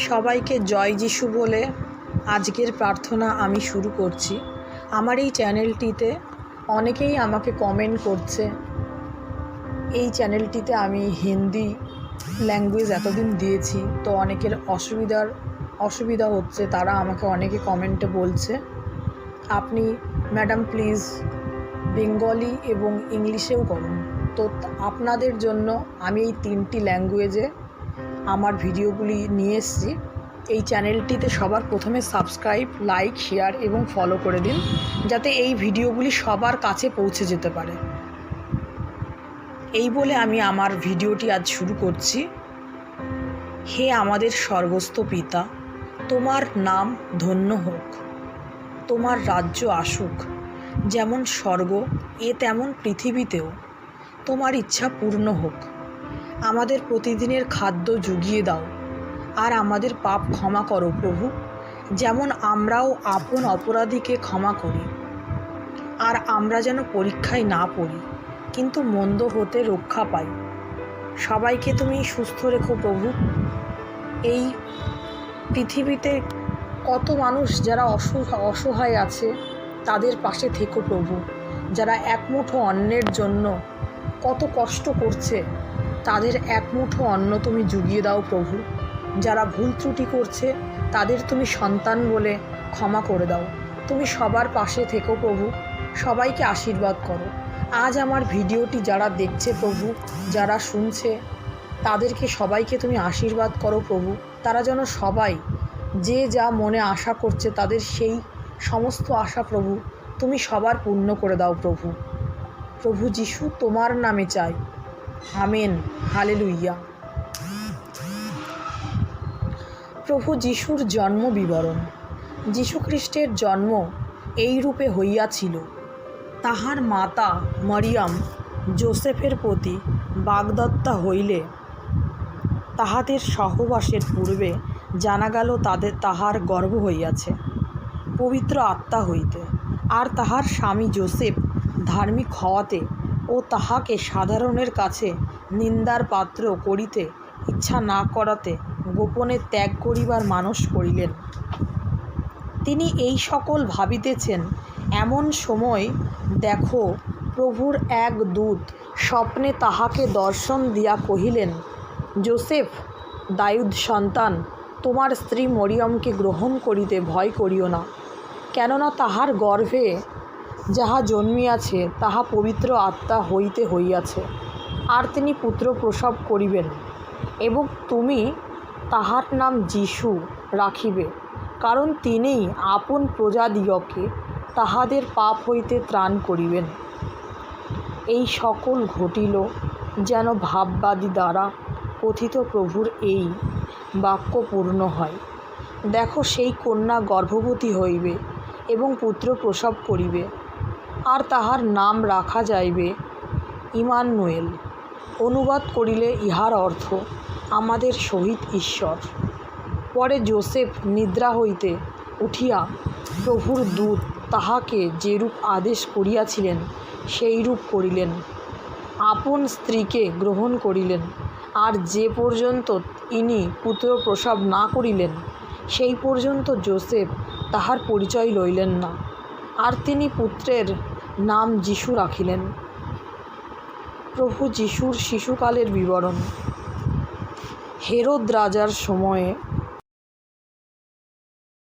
সবাইকে জয় যিশু বলে আজকের প্রার্থনা আমি শুরু করছি। আমার এই চ্যানেলটিতে অনেকেই আমাকে কমেন্ট করছে। এই চ্যানেলটিতে আমি হিন্দি ল্যাঙ্গুয়েজ এতদিন দিয়েছি, তো অনেকের অসুবিধা হচ্ছে। তারা আমাকে অনেকে কমেন্টে বলছে, আপনি ম্যাডাম প্লিজ বেঙ্গলি এবং ইংলিশেও করুন। তো আপনাদের জন্য আমি এই 3টি ল্যাঙ্গুয়েজে আমার ভিডিওগুলি নিয়ে এসেছি। এই চ্যানেলটিতে সবার প্রথমে সাবস্ক্রাইব, লাইক, শেয়ার এবং ফলো করে দিন, যাতে এই ভিডিওগুলি সবার কাছে পৌঁছে যেতে পারে। এই বলে আমি আমার ভিডিওটি আজ শুরু করছি। হে আমাদের স্বর্গস্থ পিতা, তোমার নাম ধন্য হোক, তোমার রাজ্য আসুক, যেমন স্বর্গ তেমন পৃথিবীতেও তোমার ইচ্ছা পূর্ণ হোক। আমাদের প্রতিদিনের খাদ্য জুগিয়ে দাও, আর আমাদের পাপ ক্ষমা করো প্রভু, যেমন আমরাও আপন অপরাধীকে ক্ষমা করি। আর আমরা যেন পরীক্ষায় না পড়ি, কিন্তু মন্দ হতে রক্ষা পাই। সবাইকে তুমি সুস্থ রেখো প্রভু। এই পৃথিবীতে কত মানুষ যারা অসহায় আছে, তাদের পাশে থেকো প্রভু। যারা এক মুঠো অন্নের জন্য কত কষ্ট করছে, তাদের এক মুঠো অন্ন তুমি জুগিয়ে দাও প্রভু। যারা ভুল ত্রুটি করছে, তাদের তুমি সন্তান বলে ক্ষমা করে দাও। তুমি সবার পাশে থেকো প্রভু, সবাইকে আশীর্বাদ করো। আজ আমার ভিডিওটি যারা দেখছে প্রভু, যারা শুনছে, তাদেরকে সবাইকে তুমি আশীর্বাদ করো প্রভু। তারা যেন সবাই যে যা মনে আশা করছে, তাদের সেই সমস্ত আশা প্রভু তুমি সবার পূর্ণ করে দাও প্রভু। প্রভু যিশু, তোমার নামে চাই, আমেন, হালেলুইয়া। প্রভু যিশুর জন্ম বিবরণ। যীশুখ্রিস্টের জন্ম এই রূপে হইয়াছিল। তাহার মাতা মরিয়ম যোসেফের প্রতি বাগদত্তা হইলে তাহাদের সহবাসের পূর্বে জানা গেল তাহার গর্ভ হইয়াছে পবিত্র আত্মা হইতে। আর তাহার স্বামী যোসেফ ধার্মিক হওয়াতে ও তাহাকে সাধারণের কাছে নিন্দার পাত্র করিতে ইচ্ছা না করাতে গোপনে ত্যাগ করিবার মানস করিলেন। তিনি এই সকল ভাবিতেছেন, এমন সময় দেখো প্রভুর এক দূত স্বপ্নে তাহাকে দর্শন দিয়া কহিলেন, যোসেফ, দাউদ সন্তান, তোমার স্ত্রী মরিয়মকে গ্রহণ করিতে ভয় করিও না, কেননা তাহার গর্ভে যাহা জন্মিয়াছে তাহা পবিত্র আত্মা হইতে হইয়াছে। আর তিনি পুত্র প্রসব করিবেন, এবং তুমি তাহার নাম যিশু রাখিবে, কারণ তিনিই আপন প্রজাদিগকে তাহাদের পাপ হইতে ত্রাণ করিবেন। এই সকল ঘটিল যেন ভাববাদী দ্বারা কথিত প্রভুর এই বাক্য পূর্ণ হয়। দেখো, সেই কন্যা গর্ভবতী হইবে এবং পুত্র প্রসব করিবে, আর তাহার নাম রাখা যাইবে ইমানুয়েল। অনুবাদ করিলে ইহার অর্থ আমাদের সহিত ঈশ্বর। পরে যোসেফ নিদ্রা হইতে উঠিয়া প্রভুর দূত তাহাকে যেরূপ আদেশ করিয়াছিলেন সেইরূপ করিলেন। আপন স্ত্রীকে গ্রহণ করিলেন, আর যে পর্যন্ত ইনি পুত্র প্রসব না করিলেন, সেই পর্যন্ত যোসেফ তাহার পরিচয় লইলেন না। আর তিনি পুত্রের নাম যিশু রাখিলেন। প্রভু যিশুর শিশুকালের বিবরণ। হেরোদ রাজার সময়ে